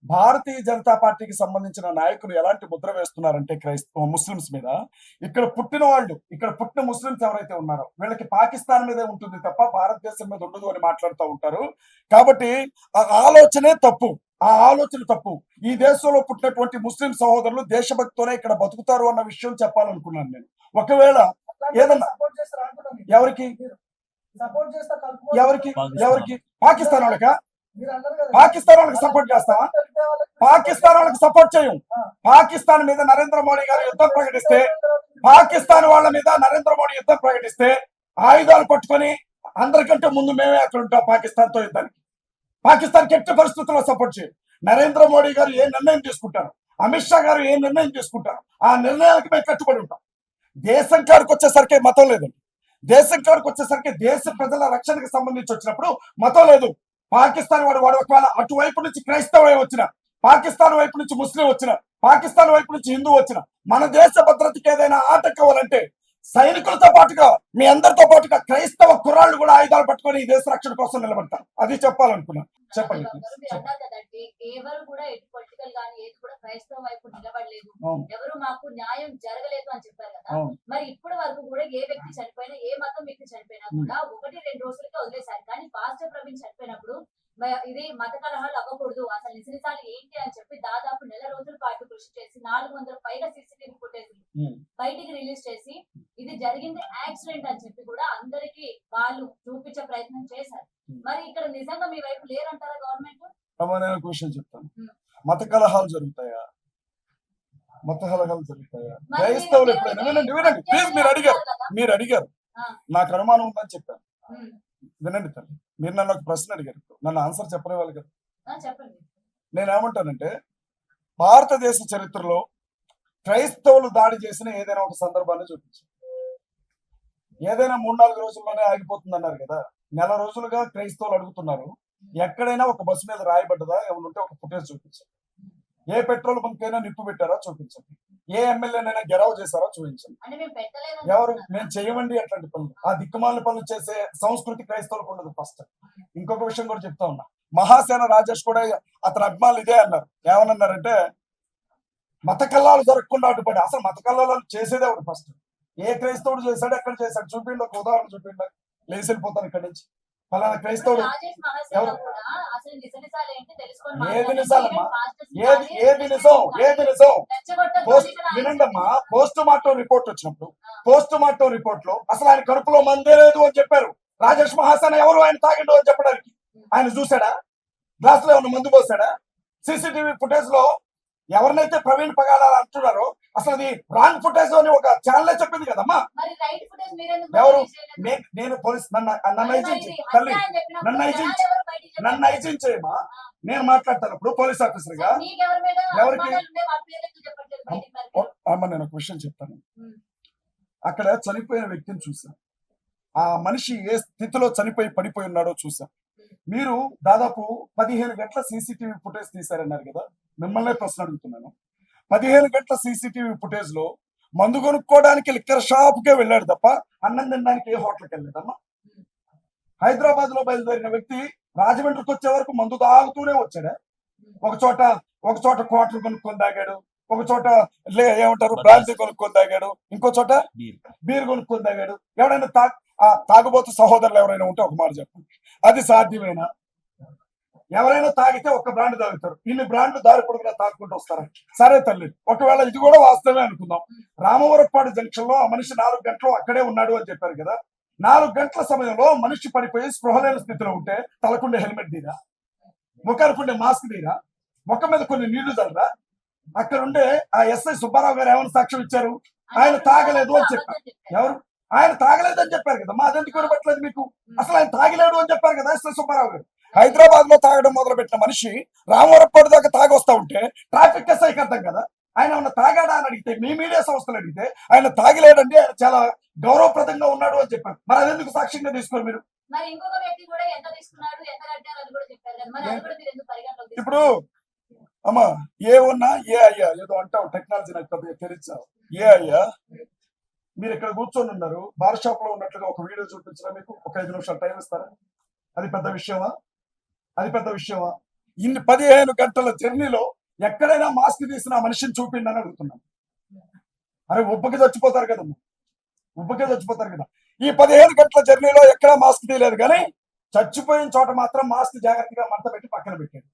భారతీయ జనతా పార్టీకి సంబంధించిన నాయకులు ఎలాంటి ముద్ర వేస్తున్నారంటే ముస్లిమ్స్ మీద, ఇక్కడ పుట్టిన ముస్లిమ్స్ ఎవరైతే ఉన్నారో వీళ్ళకి పాకిస్తాన్ మీదే ఉంటుంది తప్ప భారతదేశం మీద ఉండదు అని మాట్లాడుతూ ఉంటారు. కాబట్టి ఆ ఆలోచనే తప్పు. ఆ ఆలోచన తప్పు. ఈ దేశంలో పుట్టినటువంటి ముస్లిం సహోదరులు దేశభక్తితోనే ఇక్కడ బతుకుతారు అన్న విషయం చెప్పాలనుకున్నాను నేను. ఒకవేళ ఏదన్నా ఎవరికి ఎవరికి ఎవరికి పాకిస్తాన్ వాళ్ళకా? పాకిస్తాన్ వాళ్ళకి సపోర్ట్ చేస్తావా? పాకిస్తాన్ వాళ్ళకి సపోర్ట్ చేయం. పాకిస్తాన్ మీద నరేంద్ర మోడీ గారు యుద్ధం ప్రకటిస్తే, పాకిస్తాన్ వాళ్ళ మీద నరేంద్ర మోడీ యుద్ధం ప్రకటిస్తే ఆయుధాలు పట్టుకొని అందరికంటే ముందు మేమే అక్కడ ఉంటాం పాకిస్తాన్ తో యుద్ధానికి. పాకిస్తాన్ ఎట్టి పరిస్థితుల్లో సపోర్ట్ చేయం. నరేంద్ర మోడీ గారు ఏ నిర్ణయం తీసుకుంటారు, అమిత్ షా గారు ఏ నిర్ణయం తీసుకుంటారు, ఆ నిర్ణయాలకు మేము కట్టుబడి ఉంటాం. దేశం కాడికి వచ్చేసరికి మతం లేదండి. దేశం కాడికి వచ్చేసరికి దేశ ప్రజల రక్షణకు సంబంధించి వచ్చినప్పుడు మతం లేదు. పాకిస్తాన్ వాడు ఒకవేళ అటువైపు నుంచి క్రైస్తవ వచ్చిన, పాకిస్తాన్ వైపు నుంచి ముస్లిం వచ్చిన, పాకిస్తాన్ వైపు నుంచి హిందూ వచ్చిన, మన దేశ భద్రతకి ఏదైనా ఆటంకవాలంటే సైనికులతో పాటుగా మీ అందరితో పాటుగా క్రైస్తవ కుర్రాళ్ళు కూడా ఆయుధాలు పట్టుకొని ఈ దేశ రక్షణ కోసం నిలబడతారు. అది చెప్పాలనుకున్నాను. చెప్పండి. ఎవరు కూడా ఎటు పొలిటికల్ గానీ ఏది కూడా క్రైస్తవ వైపు నిలబడలేదు, ఎవరు మాకు న్యాయం జరగలేదు అని చెప్పారు కదా. మరి ఇప్పటి వరకు కూడా ఏ వ్యక్తి చనిపోయినా, ఏ మతం వ్యక్తి చనిపోయినా కూడా 1-2 రోజులకే వదిలేశారు. కానీ పాస్టర్ ప్రవీణ్ చనిపోయినప్పుడు ఇది మత కలహాలు అవ్వకూడదు, అసలు నిజాలు ఏంటి అని చెప్పి దాదాపు 1 నెల రోజుల పాటు కృషి చేసి 400 పైగా సీసీటీవీ ఫుటేజ్ బయటికి రిలీజ్ చేసి ఇది జరిగింది యాక్సిడెంట్ అని చెప్పి కూడా అందరికి వాళ్ళు చూపించే ప్రయత్నం చేశారు. మరి ఇక్కడ నిజంగా మీ వైపు లేరంటారా గవర్నమెంట్? నేను క్వశ్చన్ చెప్తాను. మత కలహాలు జరుగుతాయా? మత కలహాలు జరుగుతాయా? క్రైస్తవులు ఎప్పుడైనా వినండి ప్లీజ్. మీరు అడిగారు నాకు అనుమానం ఉందని చెప్పాను. వినండి తల్లి, మీరు నన్ను ఒక ప్రశ్న అడిగారు, నన్ను ఆన్సర్ చెప్పలేవాలి కదా. నేనేమంటానంటే భారతదేశ చరిత్రలో క్రైస్తవులు దాడి చేసిన ఏదైనా ఒక సందర్భాన్ని చూపించు. ఏదైనా 3-4 రోజుల్లోనే ఆగిపోతుంది అన్నారు కదా. 1 నెల రోజులుగా క్రైస్తవులు అడుగుతున్నారు, ఎక్కడైనా ఒక బస్సు మీద రాయబడ్డదా? ఏమనుంటే ఒక ఫుటేజ్ చూపించండి. ఏ పెట్రోల్ బంక్ అయినా నిప్పు పెట్టారా? చూపించండి. ఏ ఎమ్మెల్యేనైనా గెలవ చేశారో చూపించండి. ఎవరు? మేము చేయమండి అట్లాంటి పనులు. ఆ దిక్కుమాలిన పనులు చేసే సంస్కృతి క్రైస్తవులకు ఉండదు. ఫస్ట్ ఇంకొక విషయం కూడా చెప్తా ఉన్నా. మహాసేన రాజేష్ కూడా అతని అభిమానులు ఇదే అన్నారు. ఏమన్నారంటే మత కల్లాలు జరగకుండా అడ్డుపడి. అసలు మత కల్లాలు చేసేదే ఒకటి. ఫస్ట్ ఏ క్రైస్తవుడు చేశాడు, ఎక్కడ చేశాడు చూపిండి. ఒక ఉదాహరణ చూపిండి, లేచి వెళ్ళిపోతాను ఇక్కడి నుంచి. ఫలానా క్రైస్తవుడు ఎవరు? ఏది నిజాలమ్మా? ఏది నిజం? వినండమ్మా, పోస్ట్ మార్టం రిపోర్ట్ వచ్చినప్పుడు పోస్ట్ మార్టం రిపోర్ట్ లో అసలు ఆయన కడుపులో మందే లేదు అని చెప్పారు. రాజేష్ మహాసేన ఎవరు ఆయన తాగిండు అని చెప్పడానికి? ఆయన చూసాడా? గ్లాస్ లో ఏమన్నా మందు పోసాడా? సీసీటీవీ ఫుటేజ్ లో ఎవరినైతే ప్రవీణ్ పగాల అంటున్నారో అసలు అది రాంగ్ ఫుటేజ్ అని ఒక ఛానల్ చెప్పింది కదమ్మా. ఎవరు? నేను పోలీస్ నన్ను ఐజించేయమా? నేను మాట్లాడతానప్పుడు పోలీస్ ఆఫీసర్ గా ఎవరికి? అమ్మ నేను ఒక విషయం చెప్తాను. అక్కడ చనిపోయిన వ్యక్తిని చూసాం. ఆ మనిషి ఏ స్థితిలో చనిపోయి పడిపోయి ఉన్నాడో చూసాం. మీరు దాదాపు 15 గంటల సీసీటీవీ ఫుటేజ్ తీశారన్నారు కదా. మిమ్మల్నే ప్రశ్న అడుగుతున్నాను. 15 గంటల సీసీటీవీ ఫుటేజ్ లో మందు కొనుక్కోవడానికి లిక్కర్ షాప్ కే వెళ్ళాడు తప్ప అన్నం తినడానికి ఏ హోటల్కి వెళ్ళాడమ్మా. హైదరాబాద్ లో బయలుదేరిన వ్యక్తి రాజమండ్రికి వచ్చే వరకు మందు తాగుతూనే వచ్చాడా? ఒక చోట క్వార్టర్ కొనుక్కొని తాగాడు, ఒక చోట ఏమంటారు బ్రాంతి కొనుక్కొని తాగాడు, ఇంకో చోట బీర్ కొనుక్కొని తాగాడు. ఎవడైనా తాగుబోతు సహోదరులు ఎవరైనా ఉంటే ఒక మాట చెప్పండి, అది సాధ్యమేనా? ఎవరైనా తాగితే ఒక బ్రాండ్ తాగుతారు, ఇన్ని బ్రాండ్లు దారి పొడుగునా తాగుకుంటూ వస్తారా? సరే తల్లి, ఒకవేళ ఇది కూడా వాస్తవమే అనుకుందాం. రామవరపాడు జంక్షన్ లో ఆ మనిషి 4 గంటలు అక్కడే ఉన్నాడు అని చెప్పారు కదా. 4 గంటల సమయంలో మనిషి పడిపోయి స్పృహ లేని స్థితిలో ఉంటే తలకుండే హెల్మెట్ తీరా, ముఖానికుండే మాస్క్ తీరా, ముఖం మీద కొన్ని నీళ్లు చల్లరా? అక్కడ ఉండే ఆ ఎస్ఐ సుబ్బారావు గారు ఏమైనా సాక్ష్యం ఇచ్చారు? ఆయన తాగలేదు అని చెప్పారు. ఎవరు? ఆయన తాగలేదు అని చెప్పారు కదా. అదెందుకు వినపట్లేదు మీకు? అసలు ఆయన తాగలేడు అని చెప్పారు కదా ఎస్ఐ సుబ్బారావు గారు. హైదరాబాద్ లో తాగడం మొదలు పెట్టిన మనిషి రామవరపాడు దాకా తాగొస్తా ఉంటే ట్రాఫిక్ ఎస్ఐకి అర్థం కదా ఆయన ఏమన్నా తాగాడా అని అడిగితే, మీ మీడియా సంస్థలు అడిగితే ఆయన తాగిలేడండి, ఆయన చాలా గౌరవప్రదంగా ఉన్నాడు అని చెప్పారు. మరి అదెందుకు సాక్ష్యంగా తీసుకోరు మీరు? ఇప్పుడు అమ్మా ఏ ఉన్నా ఏ అయ్యా ఏదో అంటావు, టెక్నాలజీ నాకు పెద్దగా తెలిసావు. ఏ అయ్యా మీరు ఇక్కడ కూర్చొని ఉన్నారు, బార్ షాప్ లో ఉన్నట్లుగా ఒక వీడియో చూపించరా? మీకు ఒక 5 నిమిషాలు టైం ఇస్తారా? అది పెద్ద విషయమా? ఇన్ని 15 గంటల జర్నీలో ఎక్కడైనా మాస్క్ తీసిన ఆ మనిషిని చూపిండి అని అడుగుతున్నాను. అరే ఉబ్బకి చచ్చిపోతారు కదమ్మా, ఉబ్బకే చచ్చిపోతారు కదా. ఈ 15 గంటల జర్నీలో ఎక్కడా మాస్క్ తీయలేదు, కానీ చచ్చిపోయిన చోట మాత్రం మాస్క్ జాగ్రత్తగా మంట పెట్టి పక్కన పెట్టాడు.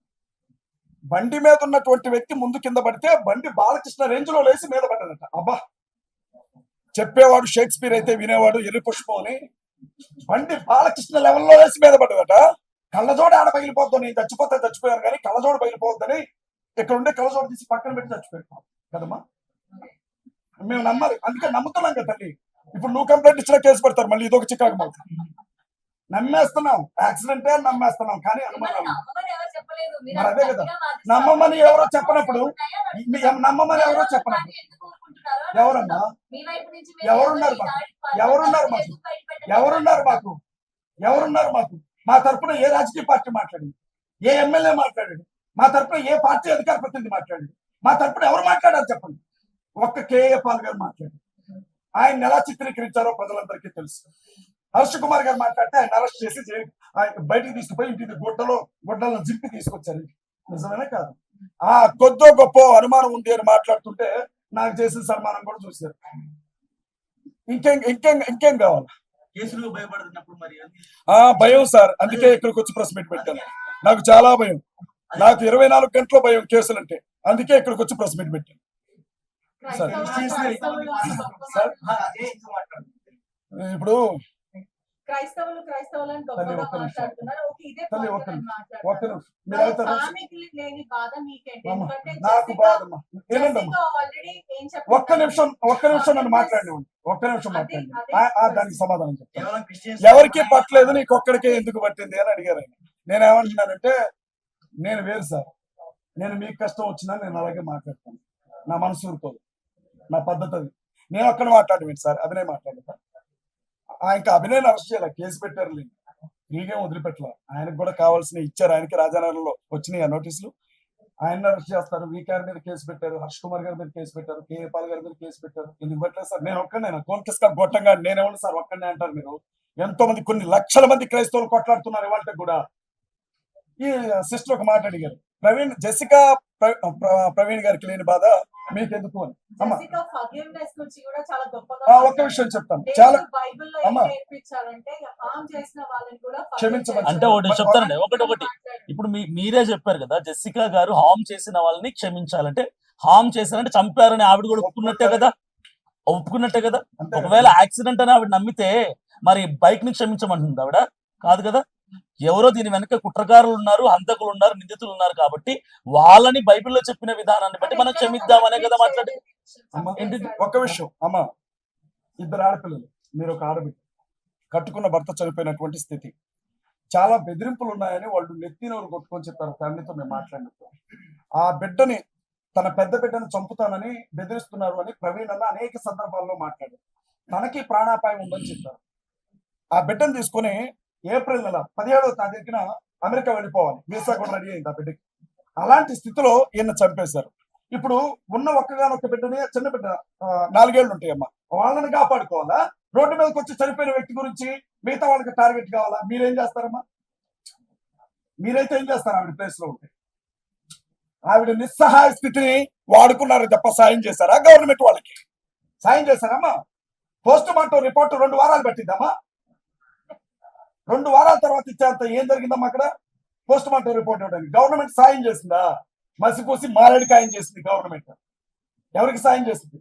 బండి మీద ఉన్నటువంటి వ్యక్తి ముందు కింద పడితే బండి బాలకృష్ణ రేంజ్ లో లేచి మీద పడ్డదట. అబ్బా, చెప్పేవాడు షేక్స్పియర్ అయితే వినేవాడు ఎర్రి పుష్పం అని. బండి బాలకృష్ణ లెవెల్లో వేసి మీద పడ్డదట. కళ్ళజోడు ఆడ పగిలిపోద్దు, నేను చచ్చిపోయాను కానీ కళ్ళజోడు పగిలిపోద్దని ఇక్కడ ఉండే కళ్ళజోడు తీసి పక్కన పెట్టి చచ్చిపోయాం కదమ్మా. మేము నమ్మాలి, అందుకే నమ్ముతున్నాం కదా తల్లి. ఇప్పుడు నువ్వు కంప్లైంట్ ఇచ్చిన కేసు పెడతారు, మళ్ళీ ఇదొక చికాకు మాకు. నమ్మేస్తున్నాం, యాక్సిడెంటే అని నమ్మేస్తున్నాం, కానీ అనుమానాలు. మరి అదే కదా, నమ్మమని ఎవరో చెప్పనప్పుడు, నమ్మమని ఎవరో చెప్పనప్పుడు ఎవరమ్మా, ఎవరున్నారు మాకు, ఎవరున్నారు మాకు, ఎవరున్నారు మాకు, ఎవరున్నారు మాకు? మా తరపున ఏ రాజకీయ పార్టీ మాట్లాడింది? ఏ ఎమ్మెల్యే మాట్లాడాడు? మా తరపున ఏ పార్టీ అధికార ప్రతినిధి మాట్లాడాడు? మా తరపున ఎవరు మాట్లాడారు చెప్పండి? ఒక్క కేఏ పాల్ గారు మాట్లాడారు. ఆయన ఎలా చిత్రీకరించారో ప్రజలందరికీ తెలుసు. హర్ష కుమార్ గారు మాట్లాడితే ఆయన అరెస్ట్ చేసి బయటికి తీసుకుపోయి ఇంటికి గుడ్డలను జింపి తీసుకొచ్చారు. నిజమేనా కాదు? ఆ కొద్దో గొప్ప అనుమానం ఉంది అని మాట్లాడుతుంటే నాకు చేసిన సన్మానం కూడా చూశారు. ఇంకేం కావాలి? భయం సార్, అందుకే ఇక్కడికి వచ్చి ప్రెస్ మీట్ పెట్టాను. నాకు చాలా భయం, నాకు 24 గంటల భయం కేసులంటే, అందుకే ఇక్కడికి వచ్చి ప్రెస్ మీట్ పెట్టాను. ఇప్పుడు క్రైస్తవులు నాకు బాధ. ఒక్క నిమిషం నన్ను మాట్లాడినండి, ఒక్క నిమిషం మాట్లాడి దానికి సమాధానం చెప్తాను. ఎవరికి పట్టలేదు, నీకు ఒక్కడికే ఎందుకు పట్టింది అని అడిగారు ఆయన. నేనేమంటున్నానంటే, నేను వేరు సార్, నేను మీకు కష్టం వచ్చినా నేను అలాగే మాట్లాడతాను. నా మనసు ఊరుకోదు, నా పద్ధతి అది. నేను ఒక్కడ మాట్లాడమేంటి సార్, అభినయ్ మాట్లాడతా. ఇంకా అభినయ్ అరెస్ట్ చేయాలి, కేసు పెట్టారు, ఫ్రీగా వదిలిపెట్టలే. ఆయనకు కూడా కావాల్సిన ఇచ్చారు. ఆయనకి రాజానగరంలో వచ్చినాయి ఆ నోటీసులు. ఆయన అరెస్ట్ చేస్తారు. వీకేఆర్ మీద కేసు పెట్టారు, హర్ష్ కుమార్ గారి మీద కేసు పెట్టారు, కేఏ పాల్ గారి మీద కేసు పెట్టారు. ఎందుకు పెట్టలేదు సార్? నేను ఒక్కడైనా కోన్కిస్కా గొట్టంగా నేనేమన్నా సార్ ఒక్కడనే అంటారు మీరు? ఎంతో మంది, కొన్ని లక్షల మంది క్రైస్తవులు కొట్లాడుతున్నారు ఇవాళ కూడా. ఈ సిస్టర్ ఒక మాట అడిగారు, జెసికా ప్రవీణ్ గారికి లేని బాధ మీకెందుకు అని. ఒక్క విషయం చెప్తాను, చాలా క్షమించమని అంటే ఒకటి చెప్తానండి, ఒకటి ఇప్పుడు మీరే చెప్పారు కదా, జెసికా గారు హామ్ చేసిన వాళ్ళని క్షమించాలంటే, హామ్ చేశారంటే చంపారని ఆవిడ కూడా ఒప్పుకున్నట్టే కదా. ఒకవేళ యాక్సిడెంట్ అని ఆవిడ నమ్మితే మరి బైక్ ని క్షమించమంటుంది ఆవిడ? కాదు కదా. ఎవరో దీని వెనక కుట్రకారులు ఉన్నారు, హంతకులు ఉన్నారు, నిందితులు ఉన్నారు. కాబట్టి వాళ్ళని బైబిల్లో చెప్పిన విధానాన్ని బట్టి మనం క్షమిద్దామనే కదా మాట్లాడి. ఒక్క విషయం అమ్మా, 2 ఆడపిల్లలు, మీరు ఒక ఆడబిడ్డ, కట్టుకున్న భర్త చనిపోయినటువంటి స్థితి, చాలా బెదిరింపులు ఉన్నాయని వాళ్ళు నెత్తినోరు కొట్టుకొని చెప్పారు. ఫ్యామిలీతో మేము మాట్లాడినప్పుడు ఆ బిడ్డని, తన పెద్ద బిడ్డను చంపుతానని బెదిరిస్తున్నారు అని ప్రవీణ్ అన్న అనేక సందర్భాల్లో మాట్లాడారు. తనకి ప్రాణాపాయం ఉందని చెప్పారు. ఆ బిడ్డను తీసుకుని ఏప్రిల్ నెల 17వ తారీఖున అమెరికా వెళ్ళిపోవాలి, వీసా కూడా రెడీ అయింది ఆ బిడ్డకి. అలాంటి స్థితిలో ఈయన చంపేశారు. ఇప్పుడు ఉన్న ఒక్కగానొక్క బిడ్డని, చిన్న బిడ్డ 4 ఏళ్ళు ఉంటాయమ్మా, వాళ్ళని కాపాడుకోవాలా? రోడ్డు మీదకి వచ్చి చనిపోయిన వ్యక్తి గురించి మిగతా వాళ్ళకి టార్గెట్ కావాలా? మీరేం చేస్తారమ్మా? మీరైతే ఏం చేస్తారు ఆవిడ ప్లేస్ లో ఉంటే? ఆవిడ నిస్సహాయ స్థితిని వాడుకున్నారు తప్ప సాయం చేశారా? గవర్నమెంట్ వాళ్ళకి సాయం చేశారమ్మా? పోస్ట్ మార్టం రిపోర్ట్ 2 వారాలు పట్టిద్దామా? 2 వారాల తర్వాత ఇచ్చేంత ఏం జరిగిందమ్మా అక్కడ? పోస్ట్ మార్టం రిపోర్ట్ ఇవ్వడానికి గవర్నమెంట్ సాయం చేసిందా? మసిపూసి మారేడు ఖాయం చేసింది గవర్నమెంట్. ఎవరికి సాయం చేసింది?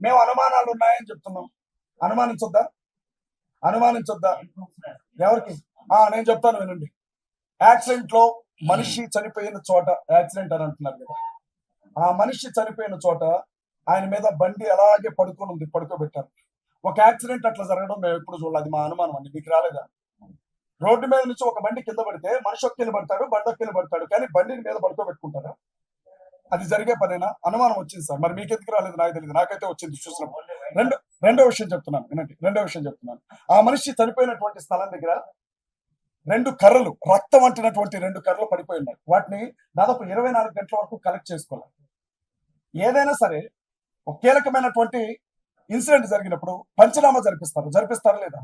మేము అనుమానాలు ఉన్నాయని చెప్తున్నాం. అనుమానించొద్దా? ఎవరికి? నేను చెప్తాను వినండి. యాక్సిడెంట్ లో మనిషి చనిపోయిన చోట యాక్సిడెంట్ అని అంటున్నారు కదా, ఆ మనిషి చనిపోయిన చోట ఆయన మీద బండి అలాగే పడుకోబెట్టారు. ఒక యాక్సిడెంట్ అట్లా జరగడం మేము ఎప్పుడు చూడాలి, అది మా అనుమానం అండి. మీకు రాలేదా? రోడ్డు మీద నుంచి ఒక బండి కింద పడితే మనిషి ఒక్కిన పడతాడు, బండి ఒక్కిన పడతాడు, కానీ బండిని మీద పడుకోబెట్టుకుంటారా? అది జరిగే పనేనా? అనుమానం వచ్చింది సార్. మరి మీకెందుకు రాలేదు నాకు తెలియదు, నాకైతే వచ్చింది చూసినప్పుడు. రెండో విషయం చెప్తున్నాను వినండి. ఆ మనిషి చనిపోయినటువంటి స్థలం దగ్గర 2 కర్రలు, రక్తం అంటినటువంటి 2 కర్రలు పడిపోయి ఉన్నాయి. వాటిని దాదాపు 24 గంటల వరకు కలెక్ట్ చేసుకోవాలి. ఏదైనా సరే ఒక కీలకమైనటువంటి ఇన్సిడెంట్ జరిగినప్పుడు పంచనామా జరిపిస్తారా లేదా?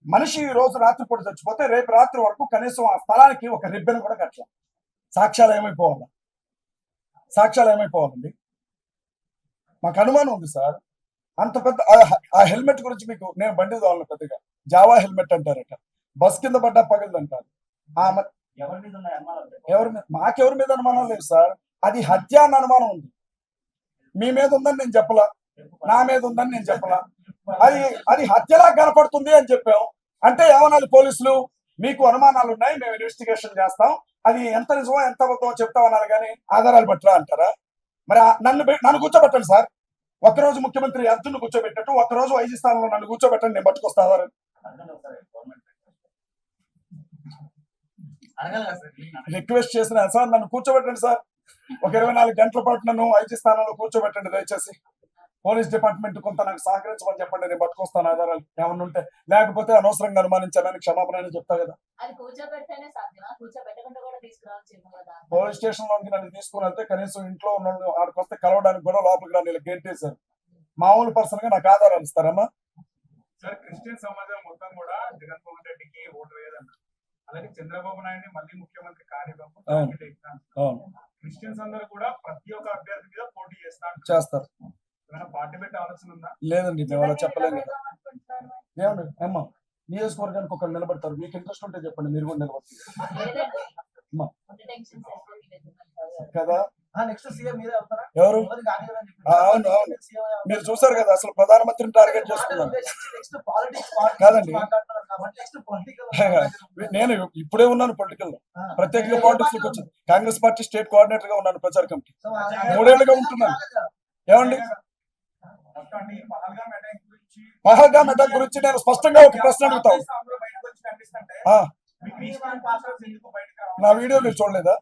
మనిషి ఈ రోజు రాత్రిపూట చచ్చిపోతే రేపు రాత్రి వరకు కనీసం ఆ స్థలానికి ఒక రిబ్బన్ కూడా కట్టలేదు. సాక్ష్యాలు ఏమైపోవాలండి? మాకు అనుమానం ఉంది సార్. అంత పెద్ద ఆ హెల్మెట్ గురించి మీకు నేను బండి తోలను పెద్దగా జావా హెల్మెట్ అంటారట, బస్ కింద పడ్డా పగలదు అంటారు. మాకెవరి మీద అనుమానం లేదు సార్. అది హత్య అన్న అనుమానం ఉంది. మీ మీద ఉందని నేను చెప్పలా, నా మీద ఉందని నేను చెప్పలా. అది హత్యలా కనపడుతుంది అని చెప్పాం. అంటే ఏమనాలి పోలీసులు? మీకు అనుమానాలు ఉన్నాయి, మేము ఇన్వెస్టిగేషన్ చేస్తాం, అది ఎంత నిజమో ఎంత అబద్ధమో చెప్తామన్నారు కానీ ఆధారాలు పట్టరా అంటారా? మరి నన్ను కూర్చోబెట్టండి సార్. ఒక్కరోజు ముఖ్యమంత్రి అర్జున్ కూర్చోబెట్టట్టు ఒక్కరోజు ఐజీ స్థానంలో నన్ను కూర్చోబెట్టండి, నేను పట్టుకొస్తా ఆధారం. రిక్వెస్ట్ చేసిన సార్ నన్ను కూర్చోబెట్టండి సార్. ఒక 24 గంటల పాటు నన్ను ఐజీ స్థానంలో కూర్చోబెట్టండి దయచేసి. పోలీస్ డిపార్ట్మెంట్ కొంత నాకు సహకరించమని చెప్పండి, నేను పట్టుకొస్తాను ఆధారాలు ఏమన్నా ఉంటే. లేకపోతే అనవసరంగా అనుమానించాలని క్షమాపణ అని చెప్తా కదా. పోలీస్ స్టేషన్ లోకి నన్ను తీసుకుని వెళ్తే కనీసం ఇంట్లో ఉన్న ఆడికి వస్తే కలవడానికి కూడా లోపలికి రాని గేట్ వేశారు. మామూలు పర్సన్ గా నాకు ఆధారాలు ఇస్తారమ్మా? సార్, క్రిస్టియన్ సమాజం మొత్తం కూడా జగన్మోహన్ రెడ్డికి ఓటు వేయదన్నారు. అలాగే చంద్రబాబు నాయుడు మళ్ళీ ముఖ్యమంత్రి కార్యక్రమం క్రిస్టియన్స్ అందరూ కూడా ప్రతి ఒక్క అభ్యర్థి మీద పోటీ చేస్తారు. పార్టీ పెట్టే ఆలోచన ఉందా? లేదండి, మేము అలా చెప్పలేము కదా. ఏమండి అమ్మా, నియోజకవర్గానికి ఒకరు నిలబడతారు, మీకు ఇంట్రెస్ట్ ఉంటే చెప్పండి, మీరు కూడా నిలబడతారు కదా. నెక్స్ట్ సీఎం మీరే అవుతారా? ఎవరు? అవును, మీరు చూసారు కదా అసలు ప్రధానమంత్రిని టార్గెట్ చేస్తున్నారు కాదండి. నేను ఇప్పుడే ఉన్నాను పొలిటికల్ లో, ప్రత్యేకంగా పాలిటిక్స్ లోకి వచ్చాను. కాంగ్రెస్ పార్టీ స్టేట్ కోఆర్డినేటర్ గా ఉన్నాను, ప్రచార కమిటీ 3 ఏళ్లుగా ఉంటున్నాను. ఏమండి, పహల్గామ్ అటాక్ గురించి నేను స్పష్టంగా ఒక ప్రశ్న అడుగుతాను. నా వీడియో మీరు చూడలేదా?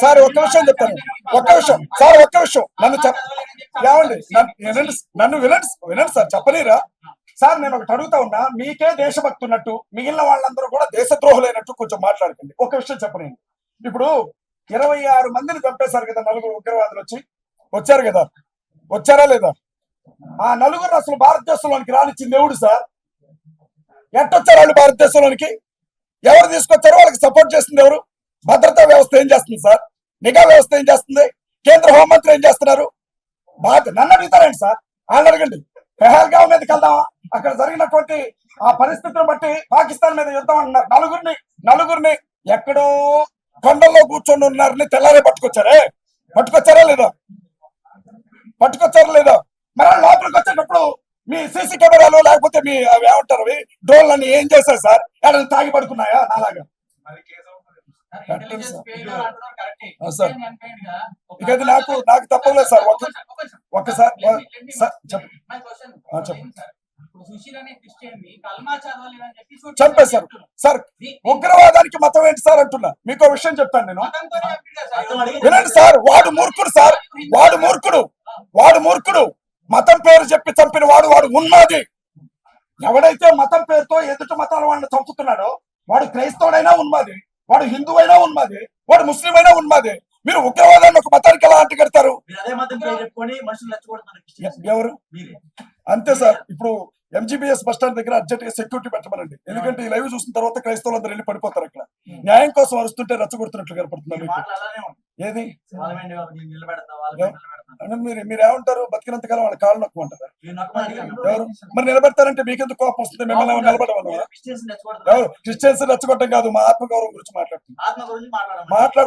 సార్ ఒక్క విషయం చెప్తాను, ఒక్క విషయం ఏమండి నన్ను వినండి సార్, చెప్పలేరా సార్? నేను ఒకటి అడుగుతా ఉన్నా, మీకే దేశభక్తి ఉన్నట్టు మిగిలిన వాళ్ళందరూ కూడా దేశద్రోహులైనట్టు కొంచెం మాట్లాడకండి. ఒక విషయం చెప్పనండి, ఇప్పుడు 26 మందిని చంపేశారు కదా 4 ఉగ్రవాదులు వచ్చారు కదా, వచ్చారా లేదా? ఆ 4 అసలు భారతదేశంలోనికి రానిచ్చింది ఎవడు సార్? ఎట్టొచ్చారు వాళ్ళు భారతదేశంలోనికి? ఎవరు తీసుకొచ్చారో వాళ్ళకి సపోర్ట్ చేస్తుంది ఎవరు? భద్రతా వ్యవస్థ ఏం చేస్తుంది సార్? నిఘా వ్యవస్థ ఏం చేస్తుంది? కేంద్ర హోంమంత్రి ఏం చేస్తున్నారు? నన్ను అడుగుతారండి సార్, వాళ్ళు అడగండి. పెహల్గాం మీదకి వెళ్దామా? అక్కడ జరిగినటువంటి ఆ పరిస్థితిని బట్టి పాకిస్తాన్ మీద యుద్ధం అంటున్నారు. నలుగురిని ఎక్కడో కొండల్లో కూర్చొని ఉన్నారని తెల్లారే పట్టుకొచ్చారా లేదా? మరి లోపలికి వచ్చేటప్పుడు మీ సీసీ కెమెరాలు లేకపోతే మీ ఏమంటారు డ్రోన్లన్నీ ఏం చేశారు సార్? ఏమైనా తాగి పడుకున్నాయా నాలాగా? సార్ ఇక అది నాకు తప్పలేదు సార్. ఒక్కసారి చంపేశారు సార్. ఉగ్రవాదానికి మతం ఏంటి సార్ అంటున్నా. మీకు విషయం చెప్తాను నేను, వినండి సార్. వాడు మూర్ఖుడు. మతం పేరు చెప్పి చంపిన వాడు ఉన్నది. ఎవడైతే మతం పేరుతో ఎదుటి మతాల వాళ్ళని చంపుతున్నాడో వాడు క్రైస్తవుడైనా ఉన్నది, వాడు హిందువైనా ఉన్నది, వాడు ముస్లిం అయినా ఉన్నది. మీరు ఉగ్రవాదాన్ని ఒక మతానికి ఎలా అంటగడతారు? ఎవరు? అంతే సార్. ఇప్పుడు ఎంజీబీఎస్ బస్ స్టాండ్ దగ్గర అర్జెంట్ గా సెక్యూరిటీ పెట్టమనండి. ఎందుకంటే ఈ లైవ్ చూసిన తర్వాత క్రైస్తవులు అందరూ వెళ్ళి పడిపోతారు. అక్కడ న్యాయం కోసం అరుస్తుంటే రెచ్చగొడుతున్నట్లు కనపడుతుంది మీకు. ఏది మీరు ఏమంటారు? బతికినంతకాలం వాళ్ళ కాళ్ళు నొక్కమంటారా? ఎవరు మరి నిలబెడతారంటే మీకెందుకు కోపం వస్తుంది? మిమ్మల్ని నిలబడమని ఎవరు? క్రిస్టియన్స్ రెచ్చగొట్టం కాదు, మా ఆత్మగౌరవం గురించి మాట్లాడుతున్నాం.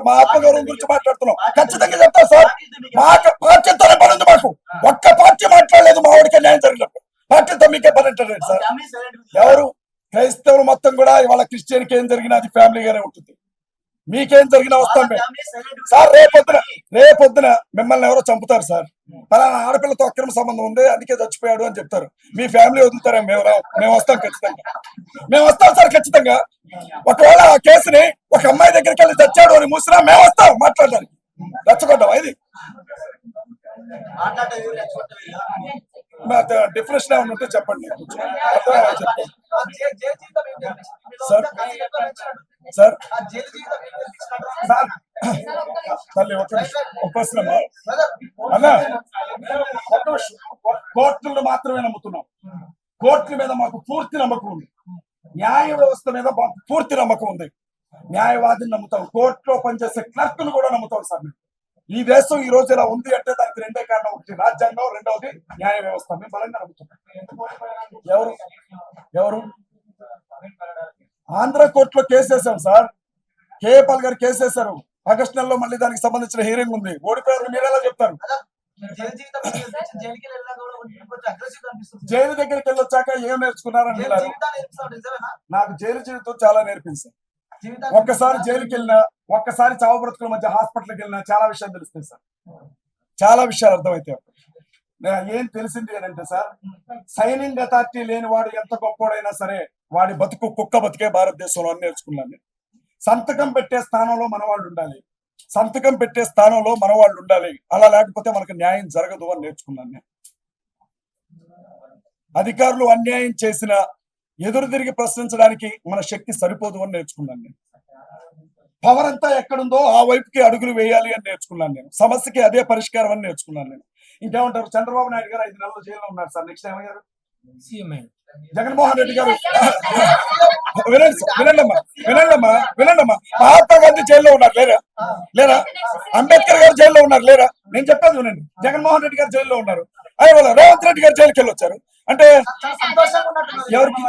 మా ఆత్మగౌరవం గురించి మాట్లాడుతున్నాం. ఖచ్చితంగా చెప్తా సార్, మాకు పార్టీతోనే పని ఉంది. మాకు ఒక్క పార్టీ మాట్లాడలేదు మా వాడికి న్యాయం జరిగినప్పుడు. పార్టీతో మీకే పని అంటారు సార్? ఎవరు? క్రైస్తవులు మొత్తం కూడా ఇవాళ క్రిస్టియన్కి ఏం జరిగినా అది ఫ్యామిలీగానే ఉంటుంది. మీకేం జరిగినా వస్తాం సార్. రేపొద్దున మిమ్మల్ని ఎవరో చంపుతారు సార్. పలానా ఆడపిల్లతో అక్రమ సంబంధం ఉంది అందుకే చచ్చిపోయాడు అని చెప్తారు. మీ ఫ్యామిలీ వదులుతారా? మేము వస్తాం ఖచ్చితంగా. మేము వస్తాం సార్ ఖచ్చితంగా. ఒకవేళ ఆ కేసుని ఒక అమ్మాయి దగ్గరికి వెళ్ళి చచ్చాడు అని మూసినా మేము వస్తాం మాట్లాడడానికి. రెచ్చగొట్టాం ఇది డిఫరెన్స్ ఏమైనా ఉంటే చెప్పండి. సార్ తల్లి ఒక ప్రశ్న అన్నా, ఒక్క విషయం. కోర్టులను మాత్రమే నమ్ముతున్నాం. కోర్టుల మీద మాకు పూర్తి నమ్మకం ఉంది. న్యాయ వ్యవస్థ మీద మాకు పూర్తి నమ్మకం ఉంది. న్యాయవాదిని నమ్ముతాం, కోర్టులో పనిచేసే క్లర్క్ను కూడా నమ్ముతాం సార్. మేము ఈ దేశం ఈ రోజు ఇలా ఉంది అంటే దానికి రెండే కారణం. ఒకటి రాజ్యాంగం, రెండవది న్యాయ వ్యవస్థ. మేము బలంగా నమ్ముతున్నాం. ఎవరు ఎవరు ఆంధ్ర కోర్టులో కేసేసాం సార్. కేఏపాల్ గారు కేసేశారు. ఆగస్టు నెలలో మళ్ళీ దానికి సంబంధించిన హీరింగ్ ఉంది. ఓడిపోయారు మీరు ఎలా చెప్తారు? జైలు జీవితం జైలుకి వెళ్ళినా కూడా కొంచెం అగ్రెసివ్ అనిపిస్తుంది. జైలు దగ్గరికి వెళ్ళొచ్చాక ఏం నేర్చుకున్నారని జీవితాన్ని నేర్పిస్తాడు నిజమేనా? నాకు జైలు జీవితం చాలా నేర్పించారు. జీవితాన్ని ఒక్కసారి జైలుకి వెళ్ళినా, ఒక్కసారి చావు బ్రతుకుల మధ్య హాస్పిటల్కి వెళ్ళినా చాలా విషయాలు తెలుస్తాయి సార్. చాలా విషయాలు అర్థమవుతాయి. ఏం తెలిసింది ఏంటంటే సార్, సైనింగ్ అథారిటీ లేని వాడు ఎంత గొప్పోడైనా సరే వాడి బతుకు కుక్క బతికే భారతదేశంలో అని నేర్చుకున్నాను. సంతకం పెట్టే స్థానంలో మన వాళ్ళు ఉండాలి. సంతకం పెట్టే స్థానంలో మన వాళ్ళు ఉండాలి. అలా లేకపోతే మనకు న్యాయం జరగదు అని నేర్చుకున్నాను నేను. అధికారులు అన్యాయం చేసిన ఎదురు తిరిగి ప్రశ్నించడానికి మన శక్తి సరిపోదు అని నేర్చుకున్నాను నేను. పవర్ అంతా ఎక్కడుందో ఆ వైపుకి అడుగులు వేయాలి అని నేర్చుకున్నాను నేను. సమస్యకి అదే పరిష్కారం అని నేర్చుకున్నాను నేను. ఇంకేమంటారు? చంద్రబాబు నాయుడు గారు 5 నెలలు జైల్లో ఉన్నారు సార్. నెక్స్ట్ ఏమయ్యారు? జగన్మోహన్ రెడ్డి గారు వినండమ్మా మహాత్మా గాంధీ జైల్లో ఉన్నారు లేరా? అంబేద్కర్ గారు జైల్లో ఉన్నారు లేరా? నేను చెప్పేది వినండి. జగన్మోహన్ రెడ్డి గారు జైల్లో ఉన్నారు. అయ్యో రేవంత్ రెడ్డి గారు జైలుకి వెళ్ళి వచ్చారు. అంటే ఎవరికి?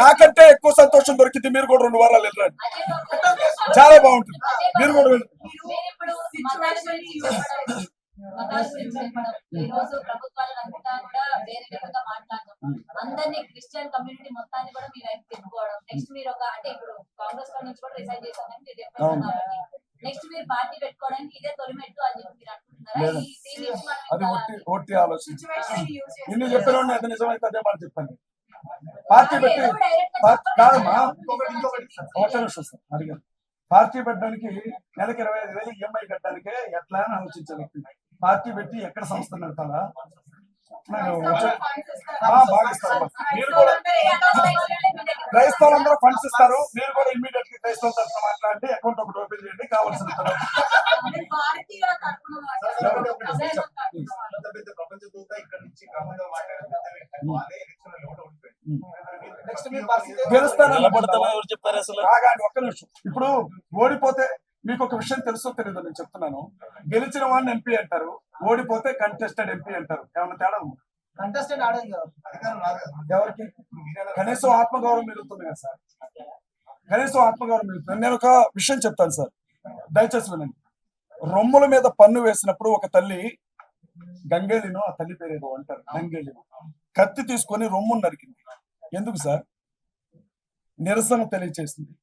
నాకంటే ఎక్కువ సంతోషం దొరికింది. మీరు కూడా 2 వారాలు వెళ్ళండి, చాలా బాగుంటుంది. మీరు కూడా మతాల గురించి చెప్పడం, ఈ రోజు ప్రభుత్వాలంతా కూడా వేరే విధంగా మాట్లాడడం, అందరినీ క్రిస్టియన్ కమ్యూనిటీ మొత్తాన్ని కూడా మీ వైపు తిప్పుకోవడం. నెక్స్ట్ మీరు ఒక అంటే ఇప్పుడు కాంగ్రెస్ నుంచి కూడా రిజైన్ చేశారని మీరు చెప్పారు కాబట్టి నెక్స్ట్ మీరు పార్టీ పెట్టుకోవడానికి ఇదే తొలిమెట్టు అని చెప్పి మీరు అనుకుంటున్నారా? అది ఒట్టి ఆలోచన. ఇన్ని చెప్పిన అది నిజమైతే అదే మాట చెప్పండి. పార్టీ పెట్టి కాదమ్మా, ఒక నిమిషం సార్ అడిగాను. పార్టీ పెట్టడానికి నెలకి 25,000 ఈఎంఐ కట్టడానికే ఎట్లా అని ఆలోచించే వ్యక్తి. పార్టీ పెట్టి ఎక్కడ సంస్థ నడపాలా? బాగా ఇస్తారు. మీరు కూడా క్రైస్తవులందరూ ఫండ్స్ ఇస్తారు. మీరు కూడా ఇమ్మీడియట్ గా క్రైస్తవుల తరఫున మాట్లాడి అకౌంట్ ఒకటి ఓపెన్ చేయండి. కావాల్సిన ప్రపంచ దూత ఇక్కడ నుంచి క్రమంగా చెప్పారు అసలు. ఒక్క నిమిషం. ఇప్పుడు ఓడిపోతే మీకు ఒక విషయం తెలుసో తెలియదు నేను చెప్తున్నాను. గెలిచిన వాడిని ఎంపీ అంటారు, ఓడిపోతే కంటెస్టెడ్ ఎంపీ అంటారు. ఏమన్నా తేడా ఉంది? కంటెస్టెంట్ ఆడేది ఎవరికి? కనీసం ఆత్మగౌరవం మిగులుతుంది కదా సార్. కనీసం ఆత్మగౌరవం మిగులుతుంది. నేను ఒక విషయం చెప్తాను సార్, దయచేసి వినండి. రొమ్ముల మీద పన్ను వేసినప్పుడు ఒక తల్లి గంగేలినో, ఆ తల్లి పేరు ఏదో అంటారు, గంగేలినో కత్తి తీసుకొని రొమ్మును నరికింది. ఎందుకు సార్? నిరసన తెలియజేసింది.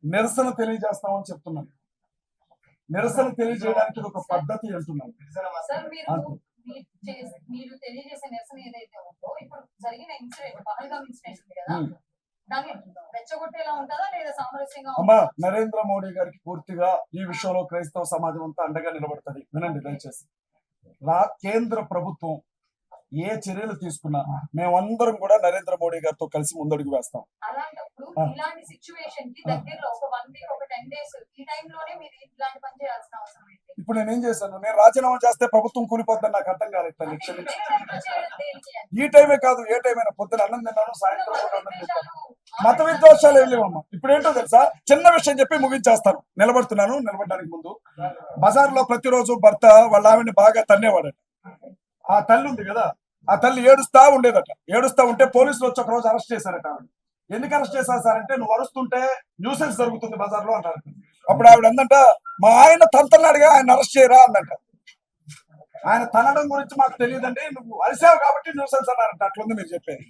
నిరసన తెలియజేస్తామని చెప్తున్నాను. నిరసన తెలియజేయడానికి ఒక పద్ధతి అంటున్నాను. మీరు తెలియజేసే నిరసన ఏదైతే ఉందో ఇప్పుడు జరిగిన ఇన్సిడెంట్ పహల్గామ్ ఇన్సిడెంట్ ఉంది కదా, దాన్ని రెచ్చగొట్టేలా ఉంటుందా లేదా సామరస్యంగా? అమ్మా, నరేంద్ర మోడీ గారికి పూర్తిగా ఈ విషయంలో క్రైస్తవ సమాజం అంతా అండగా నిలబడుతుంది. వినండి దయచేసి. కేంద్ర ప్రభుత్వం ఏ చర్యలు తీసుకున్నా మేమందరం కూడా నరేంద్ర మోడీ గారితో కలిసి ముందడుగు వేస్తాం. అలాంటప్పుడు ఇలాంటి సిచ్యువేషన్ కి దగ్గరలో ఒక 1 వీక్ ఒక 10 days ఈ టైంలోనే మీరు ఇలాంటి పని చేయాల్సిన అవసరం ఏంటి? ఇప్పుడు నేనేం చేశాను? నేను రాజీనామా చేస్తే ప్రభుత్వం కూలిపోద్దని నాకు అర్థం కాలేదు. ఈ టైమే కాదు, ఏ టైం అయినా. పొద్దున అన్నం తిన్నాను, సాయంత్రం కూడా అన్నం తింటాను. మత విద్వేషాలు ఏం లేవమ్మా. ఇప్పుడు ఏంటో తెలుసా, చిన్న విషయం చెప్పి ముగించేస్తాను. నిలబడడానికి ముందు బజార్లో ప్రతిరోజు భర్త వాళ్ళ ఆవిడని బాగా తన్నేవాడట. ఆ తల్లి ఉంది కదా, ఆ తల్లి ఏడుస్తా ఉండేదట. ఏడుస్తా ఉంటే పోలీసులు వచ్చి ఒక రోజు అరెస్ట్ చేశారట. ఆవిడ ఎందుకు అరెస్ట్ చేశారు సార్ అంటే, నువ్వు అరుస్తుంటే న్యూసెన్స్ జరుగుతుంది బజార్లో అంటారు. అప్పుడు ఆవిడ అందంట, మా ఆయన తంతన్నాడుగా, ఆయన అరెస్ట్ చేయరా అందంట. ఆయన తనడం గురించి మాకు తెలియదండి, నువ్వు అరిసావు కాబట్టి న్యూసెన్స్ అన్నారంట. అట్లుంది మీరు చెప్పేది.